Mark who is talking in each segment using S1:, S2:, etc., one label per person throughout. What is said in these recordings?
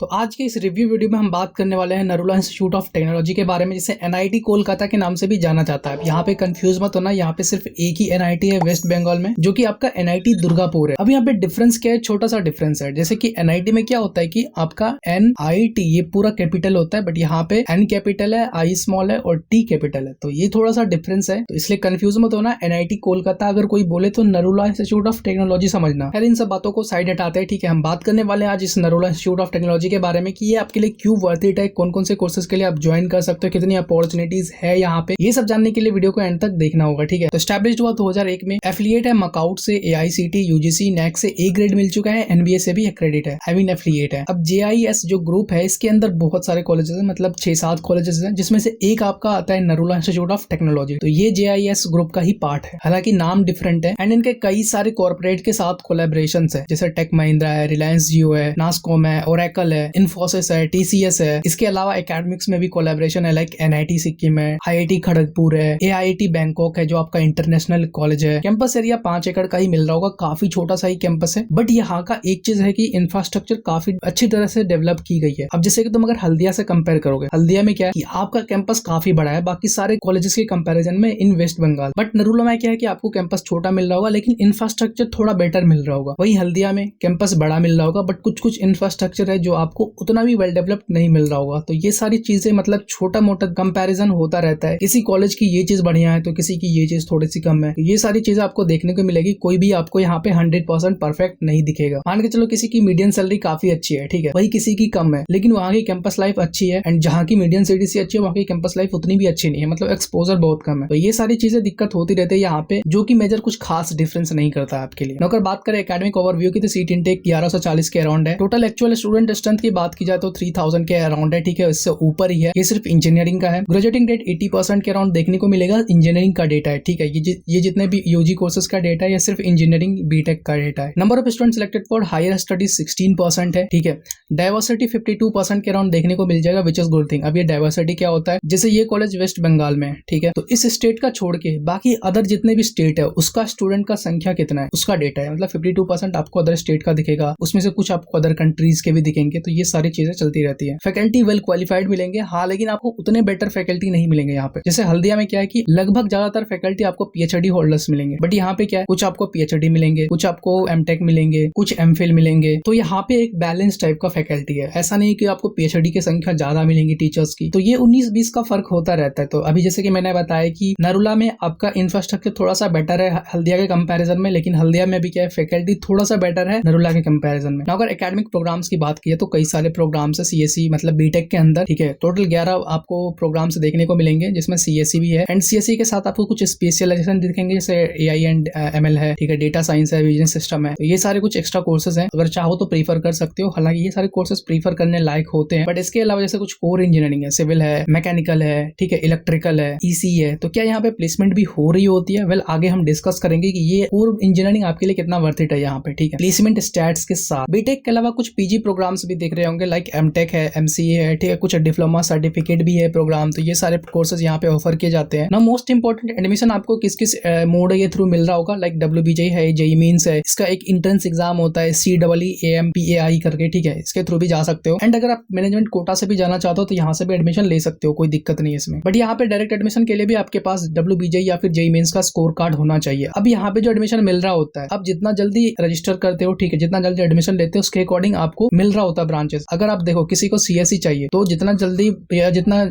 S1: तो आज के इस रिव्यू वीडियो में हम बात करने वाले हैं नरूला इंस्टीट्यूट ऑफ टेक्नोलॉजी के बारे में, जिसे एनआईटी कोलकाता के नाम से भी जाना जाता है। यहाँ पे कंफ्यूज मत होना, यहाँ पे सिर्फ एक ही एनआईटी है वेस्ट बंगाल में, जो कि आपका एनआईटी दुर्गापुर है। अब यहाँ पे डिफरेंस क्या है, छोटा सा डिफरेंस है। जैसे कि एनआईटी में क्या होता है कि आपका एनआईटी ये पूरा कैपिटल होता है, बट यहाँ पे एन कैपिटल है, आई स्मॉल है और टी कैपिटल है। तो ये थोड़ा सा डिफरेंस है, तो इसलिए कंफ्यूज मत होना। एनआईटी कोलकाता अगर कोई बोले तो नरूला इंस्टीट्यूट ऑफ टेक्नोलॉजी समझना। खैर इन सब बातों को साइड हटाते हैं, ठीक है। हम बात करने वाले हैं आज इस नरूला इंस्टीट्यूट ऑफ टेक्नोलॉजी के बारे में कि ये आपके लिए क्यों वर्थ इट है, कौन कौन से कोर्सेज के लिए आप ज्वाइन कर सकते हो, कितनी अपॉर्चुनिटीज है यहाँ पे, ये सब जानने के लिए वीडियो को एंड तक देखना होगा, ठीक है। तो एस्टैब्लिश्ड हुआ 2001 में, एफिलिएट है मकाउट से, एआईसीटी, यूजीसी, नैक से ए ग्रेड मिल चुका है, एनबीए से भी एक्रेडिट है, आई मीन एफिलिएट है। अब जेआईएस जो ग्रुप है इसके अंदर बहुत सारे कॉलेजेस हैं, मतलब 6-7 कॉलेजेस हैं, जिसमें से एक आपका आता है नरूला इंस्टीट्यूट ऑफ टेक्नोलॉजी। तो ये जेआईएस ग्रुप का ही पार्ट है, हालांकि नाम डिफरेंट है एंड इनके कई सारे कॉर्पोरेट के साथ कोलैबोरेशंस है, जैसे टेक महिंद्रा है, रिलायंस जियो है, नासकॉम है, ओरेकल है, इन्फोसिस है, टीसीएस है। इसके अलावा एकेडमिक्स में भी कोलैबोरेशन है, लाइक एनआईटी सिक्किम है, आईआईटी खड़गपुर है, एआईटी बैंकॉक है जो आपका इंटरनेशनल कॉलेज है। कैंपस एरिया 5 एकड़ का ही मिल रहा होगा, काफी छोटा सा ही कैंपस है, बट यहाँ का एक चीज है कि इंफ्रास्ट्रक्चर काफी अच्छी तरह से डेवलप की गई है। अब जैसे कि तुम अगर हल्दिया से कंपेयर करोगे, हल्दिया में क्या है कि आपका कैंपस काफी बड़ा है बाकी सारे कॉलेजेस के कंपैरिजन में इन वेस्ट बंगाल, बट नरूला में क्या है कि आपको कैंपस छोटा मिल रहा होगा लेकिन इंफ्रास्ट्रक्चर थोड़ा बेटर मिल रहा होगा। वही हल्दिया में कैंपस बड़ा मिल रहा होगा बट कुछ कुछ इंफ्रास्ट्रक्चर है जो आपको उतना भी वेल डेवलप्ड नहीं मिल रहा होगा। तो ये सारी चीजें मतलब छोटा मोटा कंपैरिजन होता रहता है, किसी कॉलेज की ये चीज बढ़िया है तो किसी की ये चीज थोड़ी सी कम है। तो ये सारी चीजें आपको देखने को मिलेगी, कोई भी आपको यहाँ पे 100% परफेक्ट नहीं दिखेगा। मान के चलो किसी की मीडियम सैलरी काफी अच्छी है, ठीक है, वही किसी की कम है, लेकिन वहाँ की कैंपस लाइफ अच्छी है, एंड जहाँ की मीडियम सीडीसी अच्छी है वहाँ की कैंपस लाइफ उतनी भी अच्छी नहीं है, मतलब एक्सपोजर बहुत कम है। तो ये सारी चीजें दिक्कत होती रहती है यहाँ पे, जो कि मेजर कुछ खास डिफरेंस नहीं करता है आपके लिए। अगर बात करें एकेडमिक ओवरव्यू की तो सीट इनटेक 1140 के अराउंड है। टोटल एक्चुअल स्टूडेंट स्ट्रेंथ की बात की जाए तो 3000 के अराउंड है, ठीक है, इससे ऊपर ही है। ये सिर्फ इंजीनियरिंग का है। ग्रेजुएटिंग रेट 80% के अराउंड देखने को मिलेगा, इंजीनियरिंग का डेटा है, ठीक है। ये जितने भी यूजी कोर्सेज का डेटा है, ये सिर्फ इंजीनियरिंग बीटेक का डेटा है। Number of student selected for higher studies 16% है, ठीक है। डाइवर्सिटी 52% के अराउंड देखने को मिल जाएगा, विच इज गुड थिंग। अब ये डाइवर्सिटी क्या होता है, जैसे ये कॉलेज वेस्ट बंगाल में है, ठीक है, तो इस स्टेट का छोड़ के बाकी अदर जितने भी स्टेट है उसका स्टूडेंट का संख्या कितना है उसका डेटा है, मतलब 52% आपको अदर स्टेट का दिखेगा, उसमें से कुछ आपको अदर कंट्रीज के भी दिखेंगे। तो ये सारी चीजें चलती रहती है। फैकल्टी वेल क्वालिफाइड मिलेंगे, हाँ, लेकिन आपको उतने बेटर फैकल्टी नहीं मिलेंगे यहाँ पे। जैसे हल्दिया में क्या है कि लगभग ज्यादातर फैकल्टी आपको पीएचडी होल्डर्स मिलेंगे, बट यहाँ पे क्या है, कुछ आपको पीएचडी मिलेंगे, कुछ आपको एमटेक मिलेंगे, कुछ एमफिल मिलेंगे। तो यहाँ पे एक बैलेंस टाइप का फैकल्टी है, ऐसा नहीं कि आपको पीएचडी की संख्या ज्यादा मिलेंगी टीचर्स की। तो ये 19-20 का फर्क होता रहता है। तो अभी जैसे कि मैंने बताया कि नरूला में आपका इंफ्रास्ट्रक्चर थोड़ा सा बेटर है हल्दिया के कंपैरिजन में, लेकिन हल्दिया में भी क्या है, फैकल्टी थोड़ा सा बेटर है नरूला के कंपैरिजन में। अगर एकेडमिक प्रोग्राम्स की बात की तो कई सारे प्रोग्राम्स है सीएससी, मतलब बीटेक के अंदर, ठीक है। टोटल 11 आपको प्रोग्राम्स देखने को मिलेंगे, जिसमें सीएससी भी है, एंड सीएससी के साथ आपको कुछ स्पेशलाइजेशन दिखेंगे, जैसे एआई एंड एमएल है, ठीक है, डेटा साइंस है, बिजनेस सिस्टम है। तो ये सारे कुछ एक्स्ट्रा कोर्सेज हैं, अगर चाहो तो प्रीफर कर सकते हो। हालांकि ये सारे कोर्सेज प्रीफर करने लायक होते हैं, बट इसके अलावा जैसे कुछ कोर इंजीनियरिंग है, सिविल है, मैकेनिकल है, ठीक है, इलेक्ट्रिकल है, ईसी है, तो क्या यहाँ पे प्लेसमेंट भी हो रही होती है? वेल, आगे हम डिस्कस करेंगे कि ये कोर इंजीनियरिंग आपके लिए कितना वर्थ इट है यहाँ पे, ठीक है, प्लेसमेंट स्टैट्स के साथ। बीटेक के अलावा कुछ पीजी प्रोग्राम्स भी देख रहे होंगे, लाइक एमटेक है, एमसीए है, ठीक है, कुछ डिप्लोमा सर्टिफिकेट भी है प्रोग्राम। तो ये सारे कोर्सेज यहाँ पे ऑफर किए जाते हैं ना। मोस्ट इंपोर्टेंट, एडमिशन आपको किस किस मोड के थ्रू मिल रहा होगा, लाइक डब्ल्यूबीजे है, जेईई मींस है, इसका एक इंट्रेंस एग्जाम होता है, CEEAMPAI करके, ठीक है, इसके थ्रू भी जा सकते हो। एंड अगर आप मैनेजमेंट कोटा से भी जाना चाहते हो तो यहाँ से भी एडमिशन ले सकते हो, कोई दिक्कत नहीं है इसमें। बट यहाँ पे डायरेक्ट एडमिशन के लिए भी आपके पास डब्ल्यूबीजे या फिर जेईई मींस का स्कोर कार्ड होना चाहिए। अब यहाँ पे जो एडमिशन मिल रहा होता है, आप जितना जल्दी रजिस्टर करते हो, ठीक है, जितना जल्दी एडमिशन लेते हो उसके अकॉर्डिंग आपको मिल रहा होता है ब्रांचेस। अगर आप देखो किसी को सीएससी चाहिए तो जितना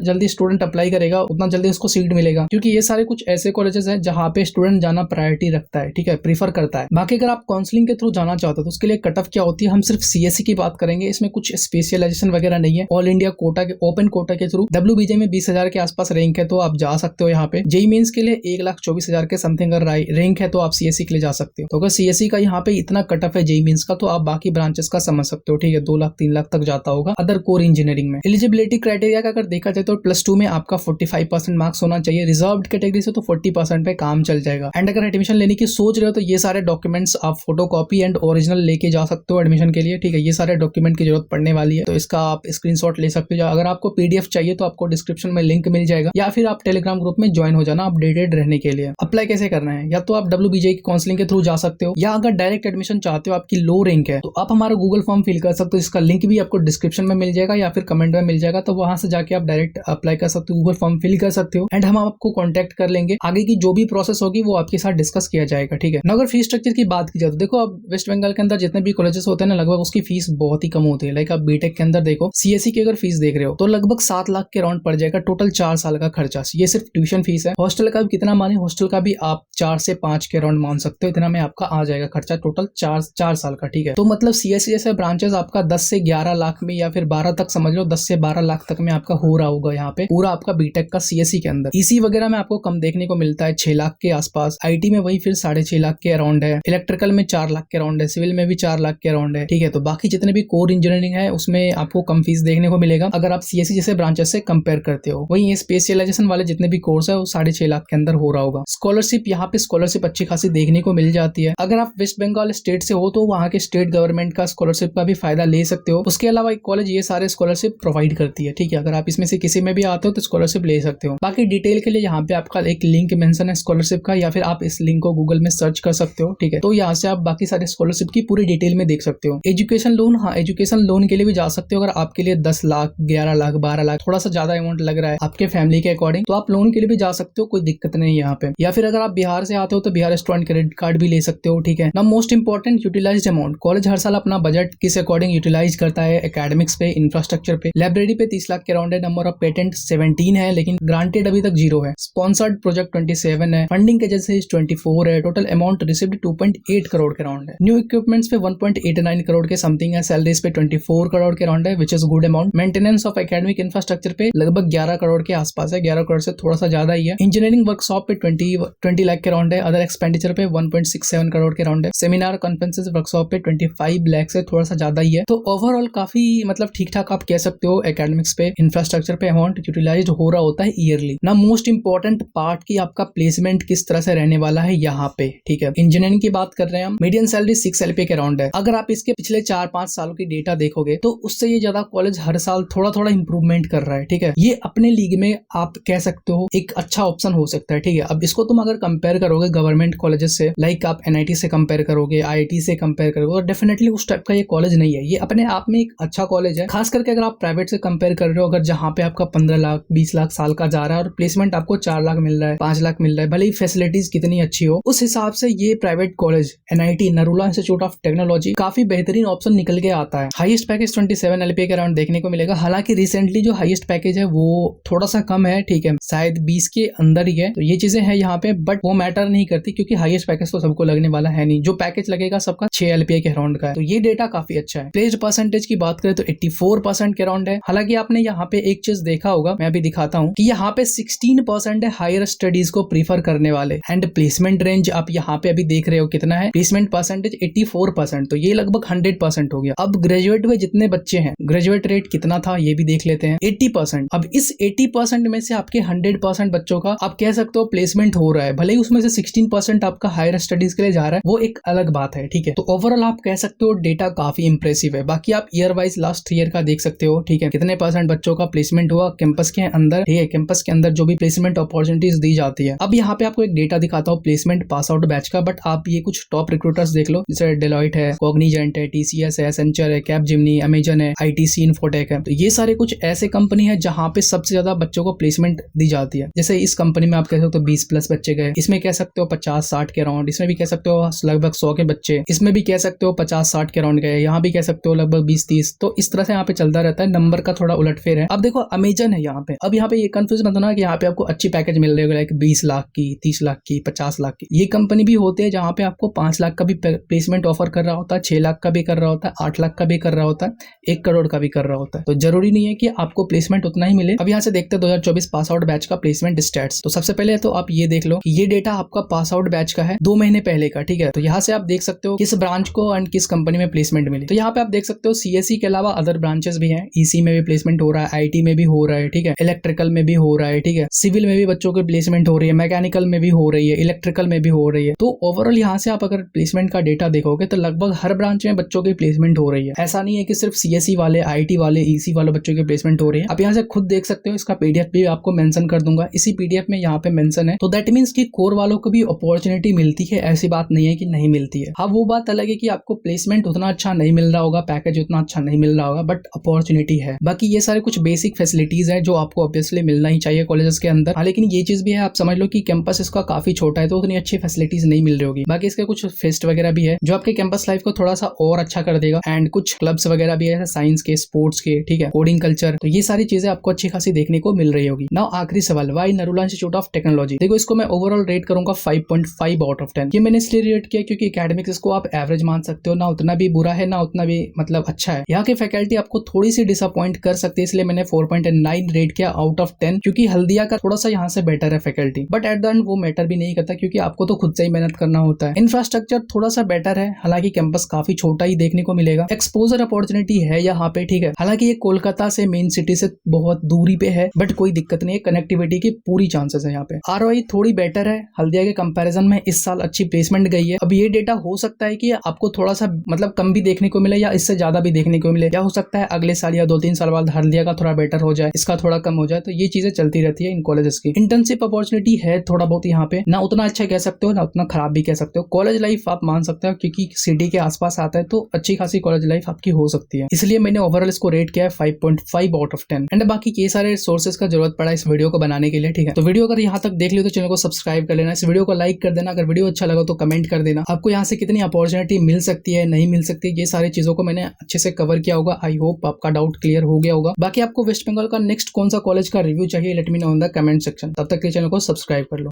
S1: जल्दी स्टूडेंट अप्लाई करेगा उतना जल्दी उसको सीट मिलेगा, क्योंकि ये सारे कुछ ऐसे कॉलेजेस हैं जहाँ पे स्टूडेंट जाना प्रायोरिटी रखता है, ठीक है, प्रीफर करता है। बाकी अगर आप काउंसलिंग के थ्रू जाना चाहते हो तो उसके लिए कट ऑफ क्या होती है, हम सिर्फ सीएससी की बात करेंगे, इसमें कुछ स्पेशलाइजेशन वगैरह नहीं है। ऑल इंडिया कोटा के ओपन कोटा के थ्रू डब्ल्यूबीजे में 20,000 के आसपास रैंक है तो आप जा सकते हो यहाँ पे। जेईई मेंस के लिए 1,24,000 के समथिंग अगर रैंक है तो आप सीएससी के लिए जा सकते हो। तो अगर सीएससी का यहाँ पे इतना कट ऑफ है जेईई मेंस का, तो आप बाकी ब्रांचेस का समझ सकते हो, ठीक है, 2 लाख 3 लाख तक जाता होगा अदर कोर इंजीनियरिंग में। एलिजिबिलिटी क्राइटेरिया का अगर देखा जाए तो +2 में आपका 45% मार्क्स होना चाहिए, रिजर्व्ड कैटेगरी से तो 40% पे काम चल जाएगा। एंड अगर एडमिशन लेने की सोच रहे हो तो ये सारे डॉक्यूमेंट्स आप फोटोकॉपी एंड ओरिजिनल लेके जा सकते हो एडमिशन के लिए, ठीक है। ये सारे डॉक्यूमेंट की जरूरत पड़ने वाली है, तो इसका आप स्क्रीनशॉट ले सकते हो। अगर आपको पीडीएफ चाहिए तो आपको डिस्क्रिप्शन में लिंक मिल जाएगा, या फिर आप टेलीग्राम ग्रुप में ज्वाइन हो जाना अपडेटेड रहने के लिए। अप्लाई कैसे करना है, या तो आप डब्ल्यूबीजे की काउंसलिंग के थ्रू जा सकते हो, या अगर डायरेक्ट एडमिशन चाहते हो, आपकी लो रैंक है, तो आप हमारा गूगल फॉर्म फिल कर सकते हो, इसका लिंक लिंक भी आपको डिस्क्रिप्शन में मिल जाएगा या फिर कमेंट में मिल जाएगा, तो वहां से जाके आप डायरेक्ट अप्लाई कर सकते हो, गूगल फॉर्म फिल कर सकते हो एंड हम आपको कॉन्टेक्ट कर लेंगे। आगे की जो भी प्रोसेस होगी वो आपके साथ डिस्कस किया जाएगा, ठीक है ना। अगर फीस स्ट्रक्चर की बात की जाए तो देखो, अब वेस्ट बंगाल के अंदर जितने भी कॉलेजेस होते हैं ना, लगभग उसकी फीस बहुत ही कम होती है। लाइक आप बीटेक के अंदर देखो, सीएससी की अगर फीस देख रहे हो तो लगभग 7 लाख के राउंड पड़ जाएगा टोटल 4 साल का खर्चा। ये सिर्फ ट्यूशन फीस है। हॉस्टल का भी कितना माने, हॉस्टल का भी आप 4 से 5 के राउंड मान सकते हो, इतना में आपका आ जाएगा खर्चा टोटल 4 साल का, ठीक है। तो मतलब सीएससी जैसे ब्रांचेस आपका 10 से 11 लाख में या फिर 12 तक समझ लो, 10 से 12 लाख तक में आपका हो रहा होगा यहाँ पे पूरा आपका बीटेक का सीएससी के अंदर। ईसी वगैरह में आपको कम देखने को मिलता है, 6 लाख के आसपास। आईटी में वही फिर 6.5 लाख के अराउंड है, इलेक्ट्रिकल में 4 लाख के अराउंड है, सिविल में भी 4 लाख के अराउंड है, ठीक है। तो बाकी जितने भी कोर इंजीनियरिंग है उसमें आपको कम फीस देखने को मिलेगा अगर आप सीएससी जैसे ब्रांचेस से कंपेयर करते हो। वहीं स्पेशलाइजेशन वाले जितने भी कोर्स है वो 6.5 लाख के अंदर हो रहा होगा। स्कॉलरशिप, यहाँ पे स्कॉलरशिप अच्छी खासी देखने को मिल जाती है। अगर आप वेस्ट बंगाल स्टेट से हो तो वहाँ के स्टेट गवर्नमेंट का स्कॉलरशिप का भी फायदा ले सकते हो। उसके अलावा एक कॉलेज ये सारे स्कॉलरशिप प्रोवाइड करती है, ठीक है। अगर आप इसमें से किसी में भी आते हो तो स्कॉलरशिप ले सकते हो। बाकी डिटेल के लिए यहाँ पे आपका एक लिंक मेंशन है स्कॉलरशिप का, या फिर आप इस लिंक को गूगल में सर्च कर सकते हो, ठीक है। तो यहाँ से आप बाकी सारे स्कॉलरशिप की पूरी डिटेल में देख सकते हो। एजुकेशन लोन, हाँ एजुकेशन लोन के लिए भी जा सकते हो। अगर आपके लिए 10 लाख 11 लाख 12 लाख थोड़ा सा ज्यादा अमाउंट लग रहा है आपके फैमिली के अकॉर्डिंग, तो आप लोन के लिए भी जा सकते हो, कोई दिक्कत नहीं है यहाँ पे। या फिर अगर आप बिहार से आते हो तो बिहार स्टूडेंट क्रेडिट कार्ड भी ले सकते हो, ठीक है ना। Most important, utilized amount. College हर साल अपना बजट किस अकॉर्डिंग यूटिलाइज करता है, एकेडमिक्स पे, इंफ्रास्ट्रक्चर पे। लाइब्रेरी पे 30 लाख के अराउंड है। नंबर ऑफ पेटेंट 17 है, लेकिन ग्रांटेड अभी तक 0 है। स्पॉन्सर्ड प्रोजेक्ट 27 है। फंडिंग एजेंसी 24 है। टोटल अमाउंट रिसीव्ड 2.8 करोड़ के अराउंड है। न्यू इक्विपमेंट्स पे 1.89 करोड़ के समथिंग है। सैलरीज पे 24 करोड़ के अराउंड है, which is good amount. Maintenance of academic infrastructure पे लगभग 11 करोड़ के आसपास है, 11 करोड़ से थोड़ा सा ज्यादा ही है। इंजीनियरिंग वर्कशॉप पे 20 लाख के अराउंड है। अदर एक्सपेंडिचर पे 1.67 करोड़ के अराउंड है। सेमिनार कॉन्फ्रेंसेस वर्कशॉप पे 25 लाख से थोड़ा सा ज्यादा ही है। तो ओवरऑल काफी मतलब ठीक ठाक आप कह सकते हो एकेडमिक्स पे, इंफ्रास्ट्रक्चर पे अमाउंट यूटिलाइज हो रहा होता है ईयरली ना। मोस्ट इंपॉर्टेंट पार्ट की आपका प्लेसमेंट किस तरह से रहने वाला है यहाँ पे, ठीक है। इंजीनियरिंग की बात कर रहे हैं हम, मीडियम सैलरी 6 LPA के अराउंड है। अगर आप इसके पिछले 4-5 सालों की डेटा देखोगे तो उससे ये ज्यादा कॉलेज हर साल थोड़ा थोड़ा इंप्रूवमेंट कर रहा है, ठीक है। ये अपने लीग में आप कह सकते हो एक अच्छा ऑप्शन हो सकता है, ठीक है। अब इसको तुम अगर कंपेयर करोगे गवर्नमेंट कॉलेजेस से, लाइक आप NIT से कंपेयर करोगे, IIT से कंपेयर करोगे, तो डेफिनेटली उस टाइप का ये कॉलेज नहीं है। ये अपने आप में एक अच्छा कॉलेज है, खास करके अगर आप प्राइवेट से कंपेयर कर रहे हो, अगर जहाँ पे आपका 15 लाख 20 लाख साल का जा रहा है और प्लेसमेंट आपको 4 लाख मिल रहा है, 5 लाख मिल रहा है, भले ही फैसिलिटीज कितनी अच्छी हो, उस हिसाब से ये private college NIT Narula institute of technology काफी बेहतरीन ऑप्शन निकल के आता है। हाईएस्ट पैकेज 27 LPA के अराउंड देखने को मिलेगा। हालांकि रिसेंटली जो हाईएस्ट पैकेज है वो थोड़ा सा कम है, ठीक है, शायद 20 के अंदर ही है। तो ये चीजें हैं यहाँ पे, बट वो मैटर नहीं करती क्योंकि हाईएस्ट पैकेज तो सबको लगने वाला है नहीं। जो पैकेज लगेगा सबका 6 LPA के अराउंड का है। तो ये डेटा काफी अच्छा है। प्लेस्ड परसेंटेज की बात करें तो 84% के अराउंड है। हालांकि आपने यहाँ पे एक चीज देखा होगा, मैं अभी दिखाता हूँ कि यहाँ पे 16% है हायर स्टडीज को प्रीफर करने वाले। एंड प्लेसमेंट रेंज आप यहाँ पे अभी देख रहे हो कितना है, प्लेसमेंट परसेंटेज 84%, तो ये लगभग 100% हो गया। अब ग्रेजुएट में जितने बच्चे हैं, ग्रेजुएट रेट कितना था ये भी देख लेते हैं, 80%। अब इस 80% में से आपके 100% बच्चों का आप कह सकते हो प्लेसमेंट हो रहा है, भले ही उसमें से 16% आपका हायर स्टडीज के लिए जा रहा है, वो एक अलग बात है, ठीक है। तो ओवरऑल आप कह सकते हो डेटा काफी इंप्रेसिव है। बाकी आप ईयर वाइज लास्ट ईयर का देख सकते हो, ठीक है, कितने % बच्चों का प्लेसमेंट हुआ कैंपस के अंदर, ठीक है, कैंपस के अंदर जो भी प्लेसमेंट अपॉर्चुनिटीज दी जाती है। अब यहाँ पे आपको एक डेटा दिखाता हूँ प्लेसमेंट पास आउट बैच का, बट आप ये कुछ टॉप रिक्रूटर्स देख लो, जैसे डेलॉइट है, कॉग्निजेंट है, TCS है, एसेंचर है, कैपजेमिनी, अमेजन है, ITC इन्फोटेक है। तो ये सारे कुछ ऐसे कंपनी है जहाँ पे सबसे ज्यादा बच्चों को प्लेसमेंट दी जाती है। जैसे इस कंपनी में आप कह सकते हो 20+ बच्चे गए, इसमें कह सकते हो 50-60 के अराउंड, इसमें भी कह सकते हो लगभग 100 के बच्चे, इसमें भी कह सकते हो 50-60 के अराउंड गए, यहाँ भी कह सकते हो लगभग 20-30। तो इस तरह से यहाँ पे चलता रहता है, नंबर का थोड़ा उलटफेर है। अब देखो अमेजन है यहाँ पे, अब यहाँ पे ये कंफ्यूज मत होना कि यहाँ पे आपको अच्छी पैकेज मिल रही है, लाइक 20 लाख की, 30 लाख की, 50 लाख की। ये कंपनी भी होती है जहाँ पे आपको 5 लाख का भी प्लेसमेंट ऑफर कर रहा होता है, 6 लाख का भी कर रहा होता है, 8 लाख का भी कर रहा होता है, 1 करोड़ का भी कर रहा होता है। तो जरूरी नहीं है कि आपको प्लेसमेंट उतना ही मिले। अब यहाँ से देखते हैं 2024 पास आउट बैच का प्लेसमेंट स्टैट्स। तो सबसे पहले तो आप ये देख लो कि ये डेटा आपका पास आउट बैच का है 2 महीने पहले का, ठीक है। तो यहाँ से आप देख सकते हो किस ब्रांच को एंड किस कंपनी में प्लेसमेंट मिली। तो यहाँ पे आप देख सकते हो CSE के अलावा अदर ब्रांचेस भी हैं, EC में भी प्लेसमेंट हो रहा है, IT में भी हो रहा है, ठीक है, इलेक्ट्रिकल में भी हो रहा है, ठीक है, सिविल में भी बच्चों की प्लेसमेंट हो रही है, मैकेनिकल में भी हो रही है, इलेक्ट्रिकल में भी हो रही है। तो ओवरऑल यहाँ से आप अगर प्लेसमेंट का डेटा देखोगे तो लगभग हर ब्रांच में बच्चों की प्लेसमेंट हो रही है। ऐसा नहीं है कि सिर्फ CSE वाले, IT वाले, EC वाले बच्चों की प्लेसमेंट हो रही है। आप यहाँ से खुद देख सकते हो, इसका PDF भी आपको मेंशन कर दूंगा, इसी PDF में यहाँ पे मेंशन है। तो दैट मींस कि कोर वालों को भी अपॉर्चुनिटी मिलती है, ऐसी बात नहीं है कि नहीं मिलती है। हाँ वो बात अलग है कि आपको प्लेसमेंट उतना अच्छा नहीं मिल रहा होगा, पैकेज उतना अच्छा नहीं मिल रहा होगा, बट अपॉर्चुनिटी है। बाकी ये सारे कुछ बेसिक फैसिलिटीज हैं जो आपको ऑब्वियसली मिलना ही चाहिए कॉलेजेस के अंदर। हाँ, लेकिन ये चीज भी है, आप समझ लो कि कैंपस इसका काफी छोटा है तो उतनी अच्छी फैसिलिटीज नहीं मिल रही होगी। बाकी इसके कुछ फेस्ट वगैरह भी है जो आपके कैंपस लाइफ को थोड़ा सा और अच्छा कर देगा, एंड कुछ क्लब्स वगैरह भी है साइंस के, स्पोर्ट्स के, ठीक है, कोडिंग कल्चर, तो ये सारी चीजें आपको अच्छी खासी देखने को मिल रही होगी। नाउ आखिरी सवाल, why Narula institute of technology. देखो इसको मैं ओवरऑल रेट करूंगा 5.5 आउट ऑफ 10। ये मैंने इसलिए रेट किया क्योंकि एकेडमिक्स को आप एवरेज मान सकते हो, ना उतना भी बुरा है ना उतना भी मतलब अच्छा है। यहाँ की फैकल्टी आपको थोड़ी सी डिसअपॉइंट कर सकती है, इसलिए मैंने 4.9 रेट किया आउट ऑफ 10, क्योंकि हल्दिया का थोड़ा सा यहाँ से बेटर है faculty, but at the end वो मैटर भी नहीं करता क्योंकि आपको तो खुद से ही मेहनत करना होता है। इंफ्रास्ट्रक्चर थोड़ा सा बेटर है, हालांकि कैंपस काफी छोटा ही देखने को मिलेगा। एक्सपोजर अपॉर्चुनिटी है यहाँ पे, ठीक है, हालांकि ये कोलकाता से मेन सिटी से बहुत दूरी पे है, बट कोई दिक्कत नहीं है, कनेक्टिविटी की पूरी चांसेस है यहाँ पे। आरओआई थोड़ी बेटर है हल्दिया के कंपैरिजन में, इस साल अच्छी प्लेसमेंट गई है। अब ये डेटा हो सकता है कि आपको थोड़ा सा मतलब कम भी देखने को मिले या इससे ज्यादा भी देखने को मिले, या हो सकता है अगले साल या 2-3 साल बाद हल्दिया का थोड़ा बेटर हो जाए, इसका थोड़ा कम हो जाए, तो ये चीजें चलती रहती है इन कॉलेजेस की। इंटर्नशिप अपॉर्चुनिटी है थोड़ा बहुत यहाँ पे, ना उतना अच्छा कह सकते हो ना उतना खराब भी कह सकते हो। कॉलेज लाइफ आप मान सकते हो क्योंकि सिटी के आसपास आता है तो अच्छी खासी कॉलेज लाइफ आपकी हो सकती है, इसलिए मैंने ओवरऑल इसको रेट किया है 5.5 आउट ऑफ 10। एंड बाकी ये सारे सोर्सेज का जरूरत पड़ा इस वीडियो को बनाने के लिए, ठीक है। तो वीडियो अगर यहाँ तक देख लियो तो चैनल को सब्सक्राइब कर लेना, इस वीडियो को लाइक कर देना, अगर वीडियो अच्छा लगा तो कमेंट कर देना। आपको यहाँ से कितनी अपॉर्चुनिटी मिल सकती है, नहीं मिल सकती, ये सारी चीजों को मैंने अच्छे से कवर किया होगा। आई होप आपका डाउट क्लियर हो गया होगा। बाकी आपको वेस्ट बंगाल का नेक्स्ट कौन सा कॉलेज का रिव्यू चाहिए, let me know in the comment section. तब तक के चैनल को सब्सक्राइब कर लो।